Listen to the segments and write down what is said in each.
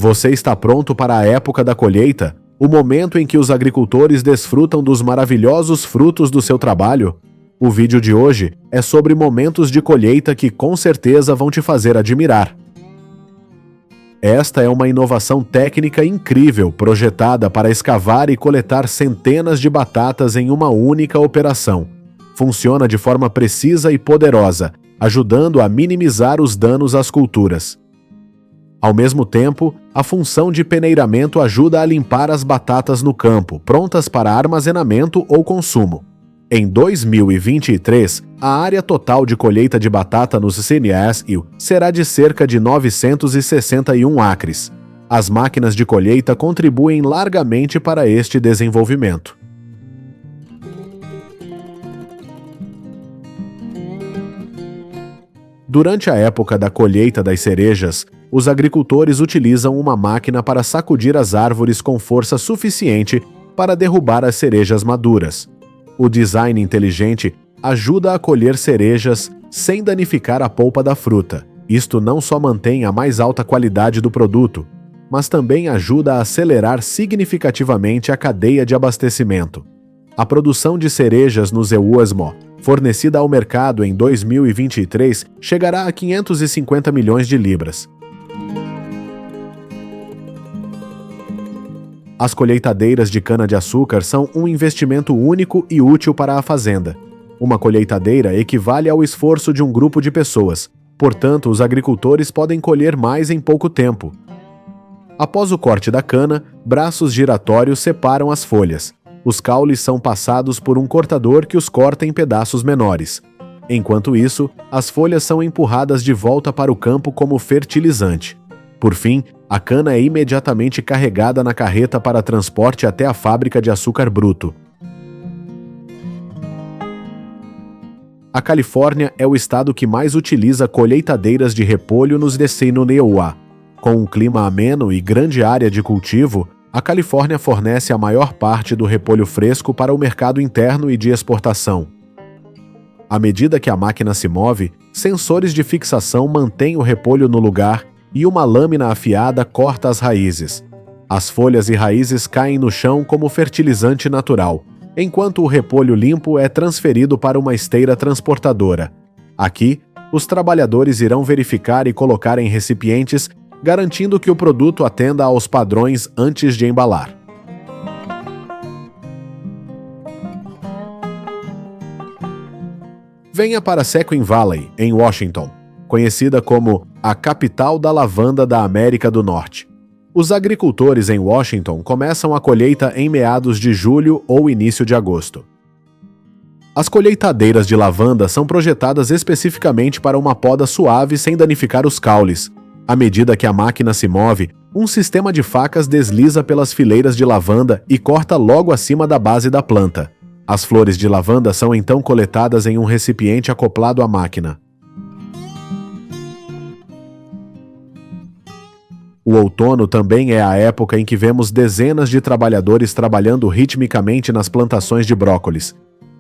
Você está pronto para a época da colheita? O momento em que os agricultores desfrutam dos maravilhosos frutos do seu trabalho? O vídeo de hoje é sobre momentos de colheita que com certeza vão te fazer admirar. Esta é uma inovação técnica incrível projetada para escavar e coletar centenas de batatas em uma única operação. Funciona de forma precisa e poderosa, ajudando a minimizar os danos às culturas. Ao mesmo tempo, a função de peneiramento ajuda a limpar as batatas no campo, prontas para armazenamento ou consumo. Em 2023, a área total de colheita de batata nos CNAS será de cerca de 961 acres. As máquinas de colheita contribuem largamente para este desenvolvimento. Durante a época da colheita das cerejas, os agricultores utilizam uma máquina para sacudir as árvores com força suficiente para derrubar as cerejas maduras. O design inteligente ajuda a colher cerejas sem danificar a polpa da fruta. Isto não só mantém a mais alta qualidade do produto, mas também ajuda a acelerar significativamente a cadeia de abastecimento. A produção de cerejas no EUASMO, fornecida ao mercado em 2023, chegará a 550 milhões de libras. As colheitadeiras de cana-de-açúcar são um investimento único e útil para a fazenda. Uma colheitadeira equivale ao esforço de um grupo de pessoas, portanto, os agricultores podem colher mais em pouco tempo. Após o corte da cana, braços giratórios separam as folhas. Os caules são passados por um cortador que os corta em pedaços menores. Enquanto isso, as folhas são empurradas de volta para o campo como fertilizante. Por fim, a cana é imediatamente carregada na carreta para transporte até a fábrica de açúcar bruto. A Califórnia é o estado que mais utiliza colheitadeiras de repolho nos destino NEUA. Com um clima ameno e grande área de cultivo, a Califórnia fornece a maior parte do repolho fresco para o mercado interno e de exportação. À medida que a máquina se move, sensores de fixação mantêm o repolho no lugar e uma lâmina afiada corta as raízes. As folhas e raízes caem no chão como fertilizante natural, enquanto o repolho limpo é transferido para uma esteira transportadora. Aqui, os trabalhadores irão verificar e colocar em recipientes, garantindo que o produto atenda aos padrões antes de embalar. Venha para Sequim Valley, em Washington, conhecida como a capital da lavanda da América do Norte. Os agricultores em Washington começam a colheita em meados de julho ou início de agosto. As colheitadeiras de lavanda são projetadas especificamente para uma poda suave sem danificar os caules. À medida que a máquina se move, um sistema de facas desliza pelas fileiras de lavanda e corta logo acima da base da planta. As flores de lavanda são então coletadas em um recipiente acoplado à máquina. O outono também é a época em que vemos dezenas de trabalhadores trabalhando ritmicamente nas plantações de brócolis.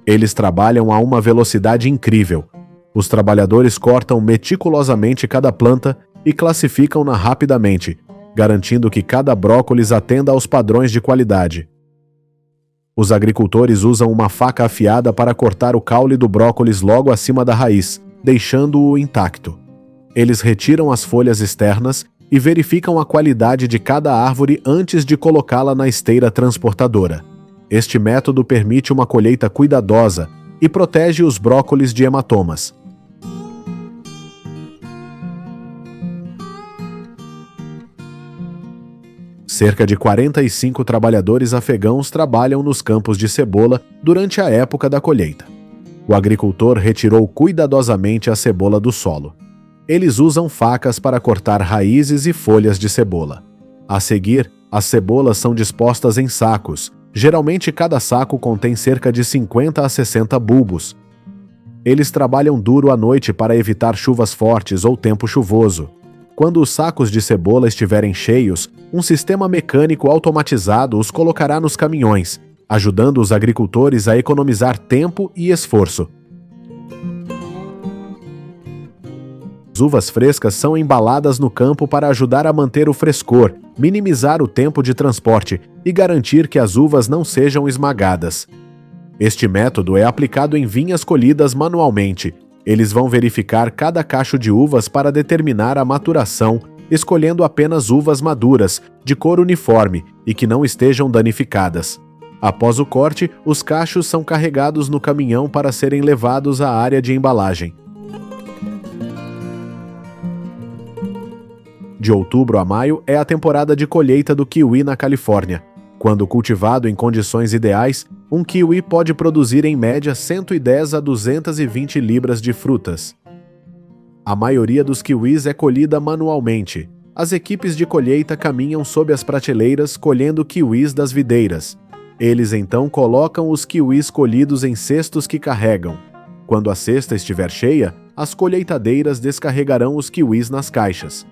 Eles trabalham a uma velocidade incrível. Os trabalhadores cortam meticulosamente cada planta e classificam-na rapidamente, garantindo que cada brócolis atenda aos padrões de qualidade. Os agricultores usam uma faca afiada para cortar o caule do brócolis logo acima da raiz, deixando-o intacto. Eles retiram as folhas externas e verificam a qualidade de cada árvore antes de colocá-la na esteira transportadora. Este método permite uma colheita cuidadosa e protege os brócolis de hematomas. Cerca de 45 trabalhadores afegãos trabalham nos campos de cebola durante a época da colheita. O agricultor retirou cuidadosamente a cebola do solo. Eles usam facas para cortar raízes e folhas de cebola. A seguir, as cebolas são dispostas em sacos. Geralmente, cada saco contém cerca de 50 a 60 bulbos. Eles trabalham duro à noite para evitar chuvas fortes ou tempo chuvoso. Quando os sacos de cebola estiverem cheios, um sistema mecânico automatizado os colocará nos caminhões, ajudando os agricultores a economizar tempo e esforço. As uvas frescas são embaladas no campo para ajudar a manter o frescor, minimizar o tempo de transporte e garantir que as uvas não sejam esmagadas. Este método é aplicado em vinhas colhidas manualmente. Eles vão verificar cada cacho de uvas para determinar a maturação, escolhendo apenas uvas maduras, de cor uniforme e que não estejam danificadas. Após o corte, os cachos são carregados no caminhão para serem levados à área de embalagem. De outubro a maio é a temporada de colheita do kiwi na Califórnia. Quando cultivado em condições ideais, um kiwi pode produzir em média 110 a 220 libras de frutas. A maioria dos kiwis é colhida manualmente. As equipes de colheita caminham sob as prateleiras colhendo kiwis das videiras. Eles então colocam os kiwis colhidos em cestos que carregam. Quando a cesta estiver cheia, as colheitadeiras descarregarão os kiwis nas caixas.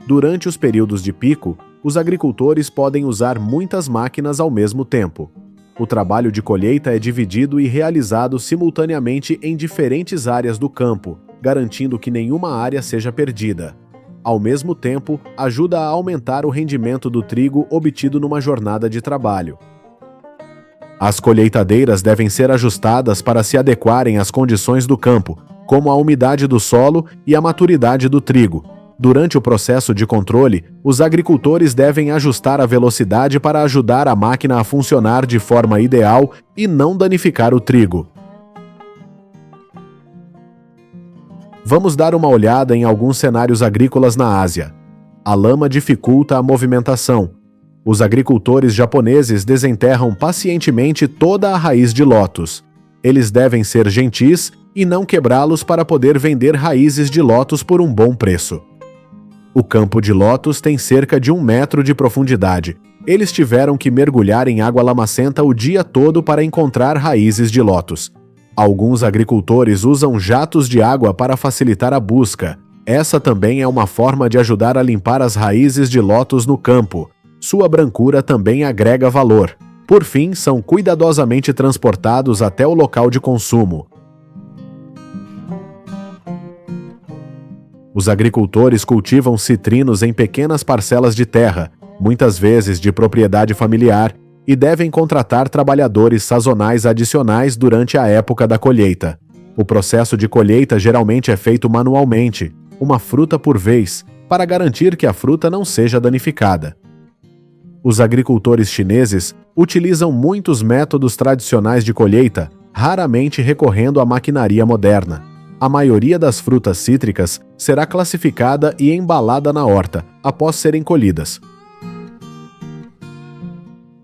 Durante os períodos de pico, os agricultores podem usar muitas máquinas ao mesmo tempo. O trabalho de colheita é dividido e realizado simultaneamente em diferentes áreas do campo, garantindo que nenhuma área seja perdida. Ao mesmo tempo, ajuda a aumentar o rendimento do trigo obtido numa jornada de trabalho. As colheitadeiras devem ser ajustadas para se adequarem às condições do campo, como a umidade do solo e a maturidade do trigo. Durante o processo de controle, os agricultores devem ajustar a velocidade para ajudar a máquina a funcionar de forma ideal e não danificar o trigo. Vamos dar uma olhada em alguns cenários agrícolas na Ásia. A lama dificulta a movimentação. Os agricultores japoneses desenterram pacientemente toda a raiz de lótus. Eles devem ser gentis e não quebrá-los para poder vender raízes de lótus por um bom preço. O campo de lótus tem cerca de 1 metro de profundidade. Eles tiveram que mergulhar em água lamacenta o dia todo para encontrar raízes de lótus. Alguns agricultores usam jatos de água para facilitar a busca. Essa também é uma forma de ajudar a limpar as raízes de lótus no campo. Sua brancura também agrega valor. Por fim, são cuidadosamente transportados até o local de consumo. Os agricultores cultivam citrinos em pequenas parcelas de terra, muitas vezes de propriedade familiar, e devem contratar trabalhadores sazonais adicionais durante a época da colheita. O processo de colheita geralmente é feito manualmente, uma fruta por vez, para garantir que a fruta não seja danificada. Os agricultores chineses utilizam muitos métodos tradicionais de colheita, raramente recorrendo à maquinaria moderna. A maioria das frutas cítricas será classificada e embalada na horta, após serem colhidas.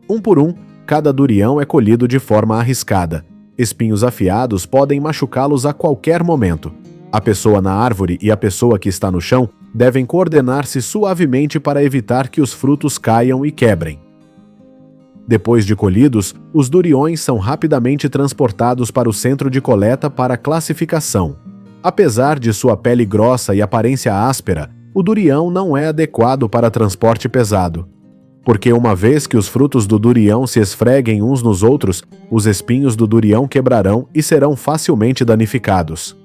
Um por um, cada durião é colhido de forma arriscada. Espinhos afiados podem machucá-los a qualquer momento. A pessoa na árvore e a pessoa que está no chão devem coordenar-se suavemente para evitar que os frutos caiam e quebrem. Depois de colhidos, os duriões são rapidamente transportados para o centro de coleta para classificação. Apesar de sua pele grossa e aparência áspera, o durião não é adequado para transporte pesado. Porque uma vez que os frutos do durião se esfreguem uns nos outros, os espinhos do durião quebrarão e serão facilmente danificados.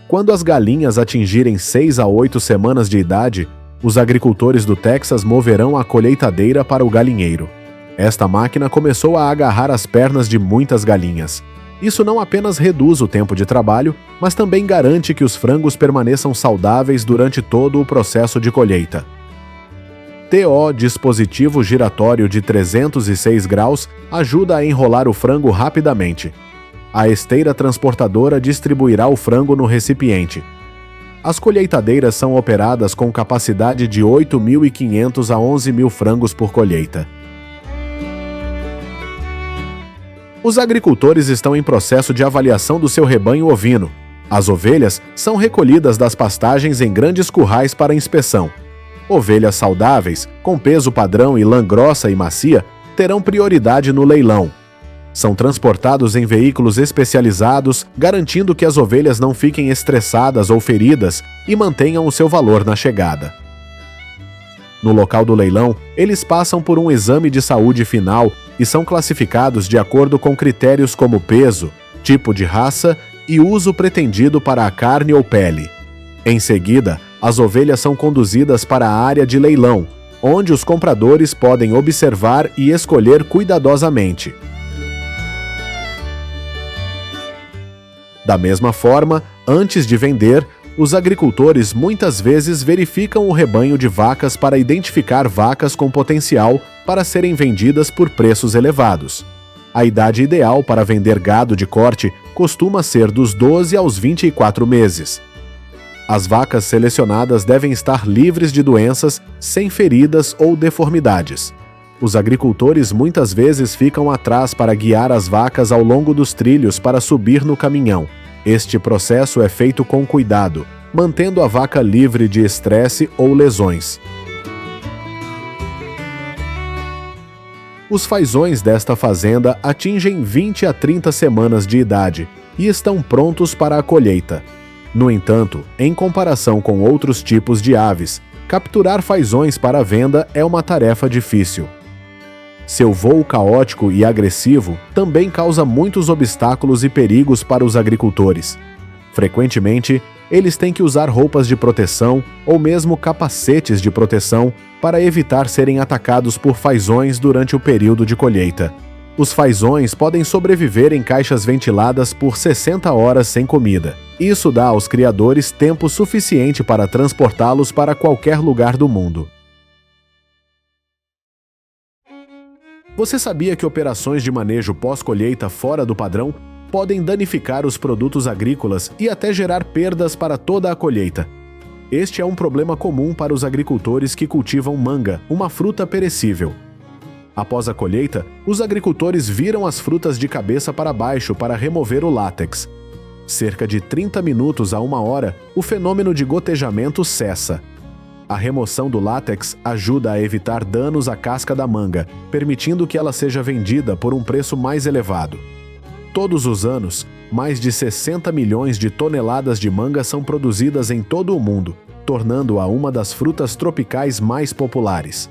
Quando as galinhas atingirem 6 a 8 semanas de idade, os agricultores do Texas moverão a colheitadeira para o galinheiro. Esta máquina começou a agarrar as pernas de muitas galinhas. Isso não apenas reduz o tempo de trabalho, mas também garante que os frangos permaneçam saudáveis durante todo o processo de colheita. TO dispositivo giratório de 306 graus ajuda a enrolar o frango rapidamente. A esteira transportadora distribuirá o frango no recipiente. As colheitadeiras são operadas com capacidade de 8.500 a 11.000 frangos por colheita. Os agricultores estão em processo de avaliação do seu rebanho ovino. As ovelhas são recolhidas das pastagens em grandes currais para inspeção. Ovelhas saudáveis, com peso padrão e lã grossa e macia, terão prioridade no leilão. São transportados em veículos especializados, garantindo que as ovelhas não fiquem estressadas ou feridas e mantenham o seu valor na chegada. No local do leilão, eles passam por um exame de saúde final e são classificados de acordo com critérios como peso, tipo de raça e uso pretendido para a carne ou pele. Em seguida, as ovelhas são conduzidas para a área de leilão, onde os compradores podem observar e escolher cuidadosamente. Da mesma forma, antes de vender, os agricultores muitas vezes verificam o rebanho de vacas para identificar vacas com potencial para serem vendidas por preços elevados. A idade ideal para vender gado de corte costuma ser dos 12 aos 24 meses. As vacas selecionadas devem estar livres de doenças, sem feridas ou deformidades. Os agricultores muitas vezes ficam atrás para guiar as vacas ao longo dos trilhos para subir no caminhão. Este processo é feito com cuidado, mantendo a vaca livre de estresse ou lesões. Os fazões desta fazenda atingem 20 a 30 semanas de idade e estão prontos para a colheita. No entanto, em comparação com outros tipos de aves, capturar fazões para venda é uma tarefa difícil. Seu voo caótico e agressivo também causa muitos obstáculos e perigos para os agricultores. Frequentemente, eles têm que usar roupas de proteção ou mesmo capacetes de proteção para evitar serem atacados por fazões durante o período de colheita. Os fazões podem sobreviver em caixas ventiladas por 60 horas sem comida. Isso dá aos criadores tempo suficiente para transportá-los para qualquer lugar do mundo. Você sabia que operações de manejo pós-colheita fora do padrão podem danificar os produtos agrícolas e até gerar perdas para toda a colheita? Este é um problema comum para os agricultores que cultivam manga, uma fruta perecível. Após a colheita, os agricultores viram as frutas de cabeça para baixo para remover o látex. Cerca de 30 minutos a 1 hora, o fenômeno de gotejamento cessa. A remoção do látex ajuda a evitar danos à casca da manga, permitindo que ela seja vendida por um preço mais elevado. Todos os anos, mais de 60 milhões de toneladas de manga são produzidas em todo o mundo, tornando-a uma das frutas tropicais mais populares.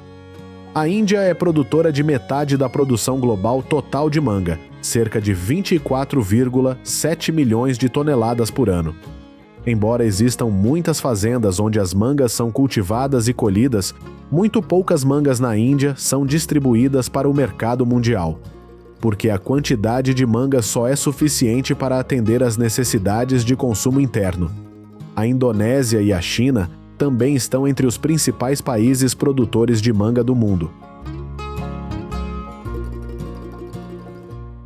A Índia é produtora de metade da produção global total de manga, cerca de 24,7 milhões de toneladas por ano. Embora existam muitas fazendas onde as mangas são cultivadas e colhidas, muito poucas mangas na Índia são distribuídas para o mercado mundial, porque a quantidade de mangas só é suficiente para atender às necessidades de consumo interno. A Indonésia e a China também estão entre os principais países produtores de manga do mundo.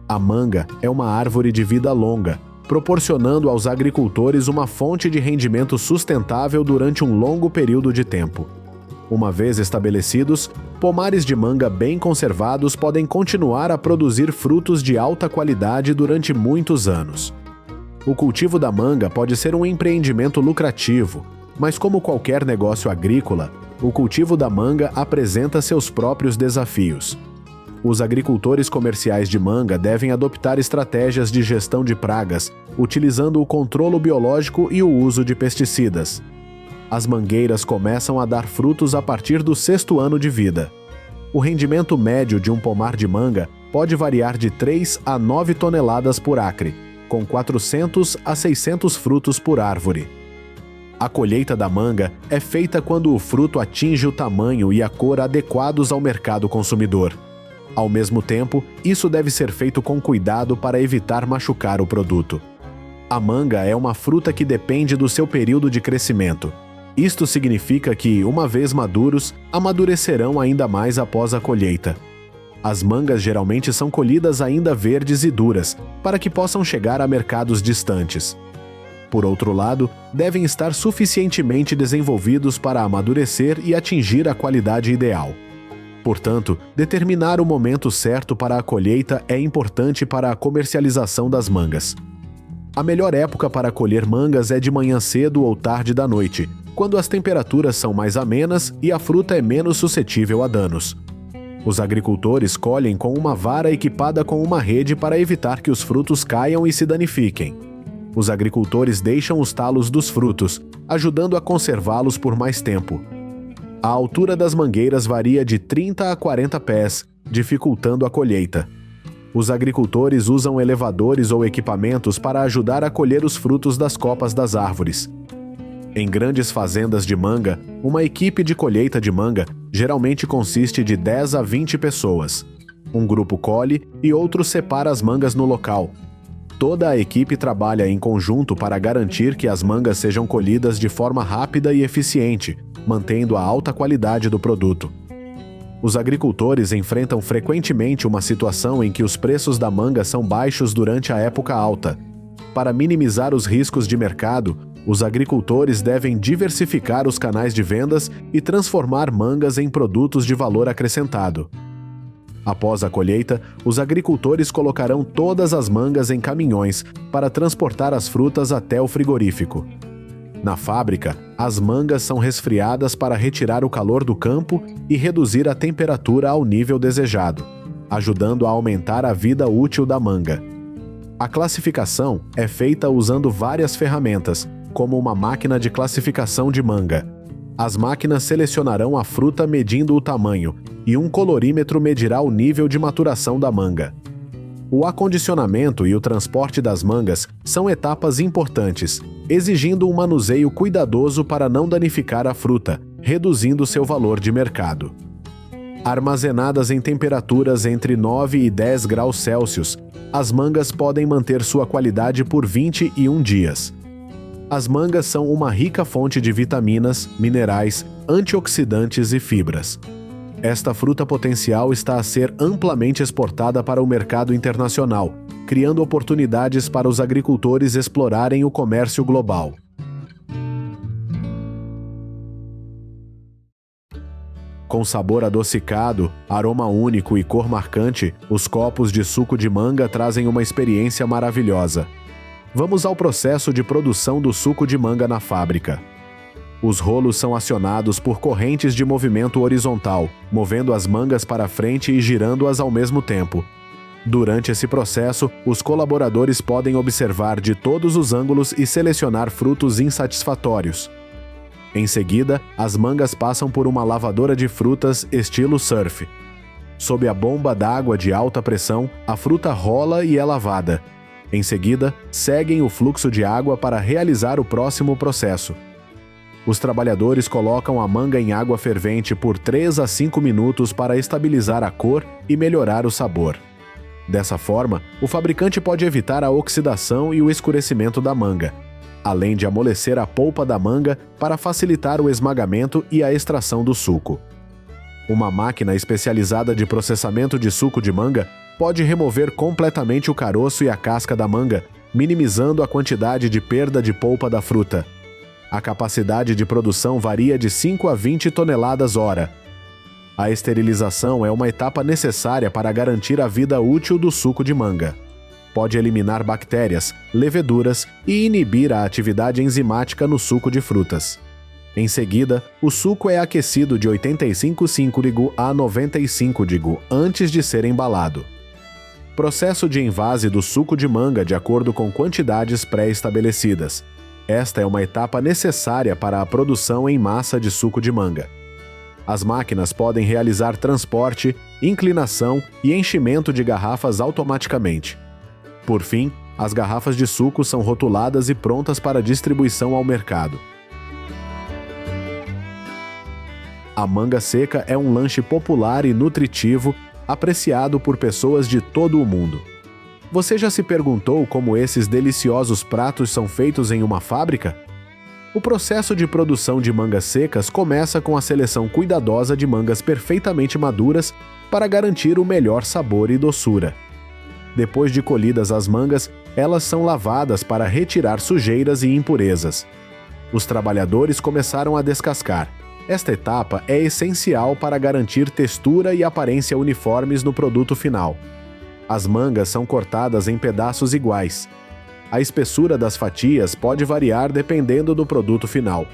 A manga é uma árvore de vida longa, proporcionando aos agricultores uma fonte de rendimento sustentável durante um longo período de tempo. Uma vez estabelecidos, pomares de manga bem conservados podem continuar a produzir frutos de alta qualidade durante muitos anos. O cultivo da manga pode ser um empreendimento lucrativo, mas como qualquer negócio agrícola, o cultivo da manga apresenta seus próprios desafios. Os agricultores comerciais de manga devem adoptar estratégias de gestão de pragas, utilizando o controle biológico e o uso de pesticidas. As mangueiras começam a dar frutos a partir do 6º ano de vida. O rendimento médio de um pomar de manga pode variar de 3 a 9 toneladas por acre, com 400 a 600 frutos por árvore. A colheita da manga é feita quando o fruto atinge o tamanho e a cor adequados ao mercado consumidor. Ao mesmo tempo, isso deve ser feito com cuidado para evitar machucar o produto. A manga é uma fruta que depende do seu período de crescimento. Isto significa que, uma vez maduros, amadurecerão ainda mais após a colheita. As mangas geralmente são colhidas ainda verdes e duras, para que possam chegar a mercados distantes. Por outro lado, devem estar suficientemente desenvolvidos para amadurecer e atingir a qualidade ideal. Portanto, determinar o momento certo para a colheita é importante para a comercialização das mangas. A melhor época para colher mangas é de manhã cedo ou tarde da noite, quando as temperaturas são mais amenas e a fruta é menos suscetível a danos. Os agricultores colhem com uma vara equipada com uma rede para evitar que os frutos caiam e se danifiquem. Os agricultores deixam os talos dos frutos, ajudando a conservá-los por mais tempo. A altura das mangueiras varia de 30 a 40 pés, dificultando a colheita. Os agricultores usam elevadores ou equipamentos para ajudar a colher os frutos das copas das árvores. Em grandes fazendas de manga, uma equipe de colheita de manga geralmente consiste de 10 a 20 pessoas. Um grupo colhe e outro separa as mangas no local. Toda a equipe trabalha em conjunto para garantir que as mangas sejam colhidas de forma rápida e eficiente, mantendo a alta qualidade do produto. Os agricultores enfrentam frequentemente uma situação em que os preços da manga são baixos durante a época alta. Para minimizar os riscos de mercado, os agricultores devem diversificar os canais de vendas e transformar mangas em produtos de valor acrescentado. Após a colheita, os agricultores colocarão todas as mangas em caminhões para transportar as frutas até o frigorífico. Na fábrica, as mangas são resfriadas para retirar o calor do campo e reduzir a temperatura ao nível desejado, ajudando a aumentar a vida útil da manga. A classificação é feita usando várias ferramentas, como uma máquina de classificação de manga. As máquinas selecionarão a fruta medindo o tamanho, e um colorímetro medirá o nível de maturação da manga. O acondicionamento e o transporte das mangas são etapas importantes, exigindo um manuseio cuidadoso para não danificar a fruta, reduzindo seu valor de mercado. Armazenadas em temperaturas entre 9 e 10 graus Celsius, as mangas podem manter sua qualidade por 21 dias. As mangas são uma rica fonte de vitaminas, minerais, antioxidantes e fibras. Esta fruta potencial está a ser amplamente exportada para o mercado internacional, criando oportunidades para os agricultores explorarem o comércio global. Com sabor adocicado, aroma único e cor marcante, os copos de suco de manga trazem uma experiência maravilhosa. Vamos ao processo de produção do suco de manga na fábrica. Os rolos são acionados por correntes de movimento horizontal, movendo as mangas para frente e girando-as ao mesmo tempo. Durante esse processo, os colaboradores podem observar de todos os ângulos e selecionar frutos insatisfatórios. Em seguida, as mangas passam por uma lavadora de frutas estilo surf. Sob a bomba d'água de alta pressão, a fruta rola e é lavada. Em seguida, seguem o fluxo de água para realizar o próximo processo. Os trabalhadores colocam a manga em água fervente por 3 a 5 minutos para estabilizar a cor e melhorar o sabor. Dessa forma, o fabricante pode evitar a oxidação e o escurecimento da manga, além de amolecer a polpa da manga para facilitar o esmagamento e a extração do suco. Uma máquina especializada de processamento de suco de manga pode remover completamente o caroço e a casca da manga, minimizando a quantidade de perda de polpa da fruta. A capacidade de produção varia de 5 a 20 toneladas hora. A esterilização é uma etapa necessária para garantir a vida útil do suco de manga. Pode eliminar bactérias, leveduras e inibir a atividade enzimática no suco de frutas. Em seguida, o suco é aquecido de 85°C a 95°C antes de ser embalado. Processo de envase do suco de manga de acordo com quantidades pré-estabelecidas. Esta é uma etapa necessária para a produção em massa de suco de manga. As máquinas podem realizar transporte, inclinação e enchimento de garrafas automaticamente. Por fim, as garrafas de suco são rotuladas e prontas para distribuição ao mercado. A manga seca é um lanche popular e nutritivo, apreciado por pessoas de todo o mundo. Você já se perguntou como esses deliciosos pratos são feitos em uma fábrica? O processo de produção de mangas secas começa com a seleção cuidadosa de mangas perfeitamente maduras para garantir o melhor sabor e doçura. Depois de colhidas as mangas, elas são lavadas para retirar sujeiras e impurezas. Os trabalhadores começaram a descascar. Esta etapa é essencial para garantir textura e aparência uniformes no produto final. As mangas são cortadas em pedaços iguais. A espessura das fatias pode variar dependendo do produto final.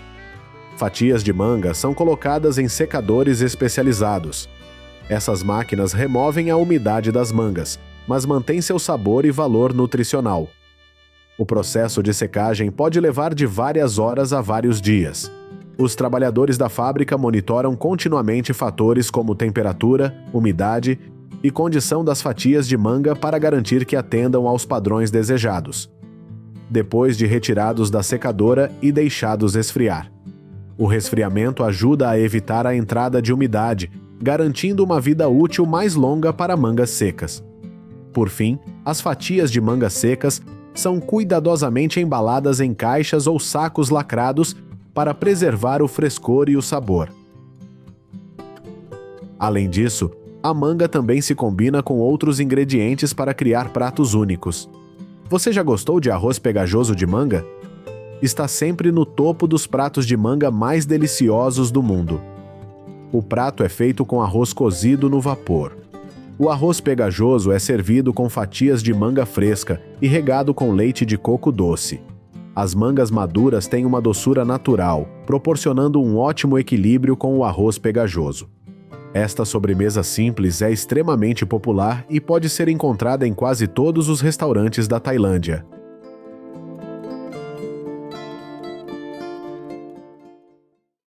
Fatias de manga são colocadas em secadores especializados. Essas máquinas removem a umidade das mangas, mas mantêm seu sabor e valor nutricional. O processo de secagem pode levar de várias horas a vários dias. Os trabalhadores da fábrica monitoram continuamente fatores como temperatura, umidade e condição das fatias de manga para garantir que atendam aos padrões desejados. Depois de retirados da secadora e deixados esfriar. O resfriamento ajuda a evitar a entrada de umidade, garantindo uma vida útil mais longa para mangas secas. Por fim, as fatias de mangas secas são cuidadosamente embaladas em caixas ou sacos lacrados para preservar o frescor e o sabor. Além disso, a manga também se combina com outros ingredientes para criar pratos únicos. Você já gostou de arroz pegajoso de manga? Está sempre no topo dos pratos de manga mais deliciosos do mundo. O prato é feito com arroz cozido no vapor. O arroz pegajoso é servido com fatias de manga fresca e regado com leite de coco doce. As mangas maduras têm uma doçura natural, proporcionando um ótimo equilíbrio com o arroz pegajoso. Esta sobremesa simples é extremamente popular e pode ser encontrada em quase todos os restaurantes da Tailândia.